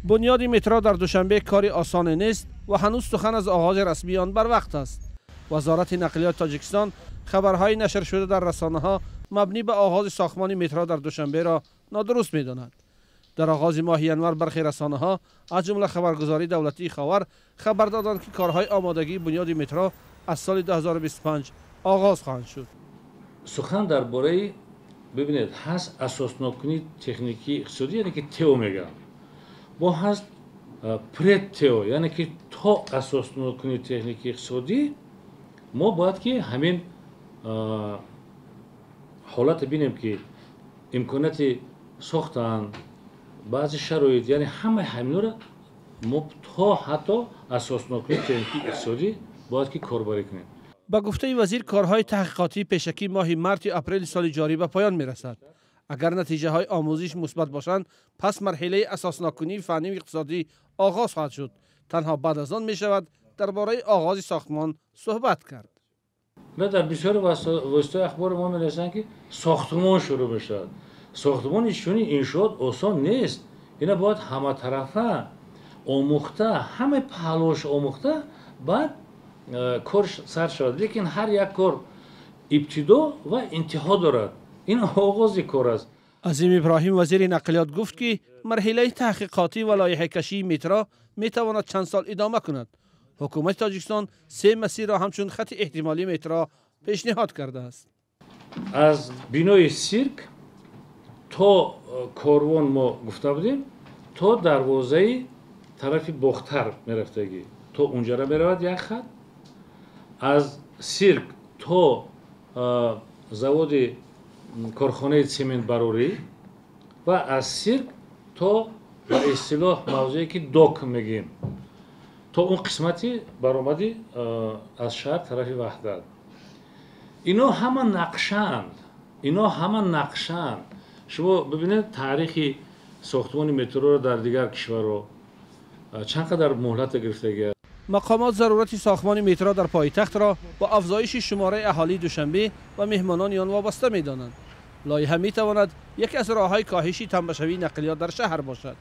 بنیاد مترو در دوشنبه کاری آسان نیست و هنوز سخن از آغاز رسمی آن بر وقت است. وزارت نقلیات تاجیکستان خبرهای نشر شده در رسانه‌ها مبنی به آغاز ساختمان مترو در دوشنبه را نادرست می‌دانند. در آغاز ماه ینور برخی رسانه‌ها از جمله خبرگزاری دولتی خاور خبر دادند که کارهای آمادگی بنیاد مترو از سال 2025 آغاز خواهند شد. سخن درباره ببینید هست اساسناکنی تکنیکی اقتصادی، یعنی که تئو میگن، با هست پرد تئو، یعنی که تا اساسناکنی تکنیکی اقتصادی ما باید که همین حالت بینیم که امکانات ساختن بعضی شرایط، یعنی همه همین را ما تا حتی اساسناکنی تکنیکی اقتصادی باید که کاربری کنیم. با گفته وزیر کارهای تحقیقاتی پیشکی ماه مارس یا اپریل سال جاری به پایان میرسد. اگر نتیجه های آموزش مثبت باشند پس مرحله اساسناکنی فنی و اقتصادی آغاز خواهد شد. تنها بعد از آن می شود درباره آغاز ساختمان صحبت کرد. نه، در بسیار وسایل اخبار ما می‌رسند که ساختمان شروع می‌شود. ساختمان انشاءات آسان نیست. اینا باید همه طرفه آموخته، همه پهلوش آموخته بعد کار سر شود. لیکن هر یک کار ابتدا و انتها دارد. این آغاز کار است. عظیم ابراهیم وزیر نقلیات گفت که مرحله تحقیقاتی و لایحه کشی مترو میتواند چند سال ادامه کند. حکومت تاجیکستان 3 مسیر را همچون خط احتمالی مترو پیشنهاد کرده است. از بینای سیرک تا کاروان ما گفته بودیم تا دروازه طرف باختر میرفتگی تا اونجا را میرود یک خط. از سیرک تا завод کارخانه سمنت بروری و از سیرک تا به اصطلاح موضوعی که داک میگیم تا اون قسمتی برآمدی از شهر طرف وحدت. اینا همه نقشند. شما ببینید تاریخی ساختمان مترو را در دیگر کشورها چقدر مهلت گرفتگی است. مقامات ضرورت ساختمان مترو در پایتخت را با افزایش شماره اهالی دوشنبه و مهمانان آن وابسته می‌دانند. لایحه می‌تواند یکی از راه‌های کاهش تنبشوی نقلیات در شهر باشد.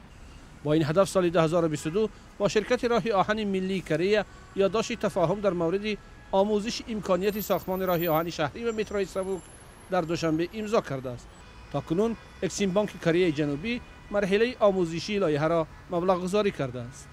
با این هدف سال 2022 با شرکت راه آهن ملی کره یادداشت تفاهم در مورد آموزش امکانیت ساختمان راه آهن شهری و متروی سبک در دوشنبه امضا کرده است. تاکنون اکسیم بانک کره جنوبی مرحله آموزشی لایحه را مبلغ گذاری کرده است.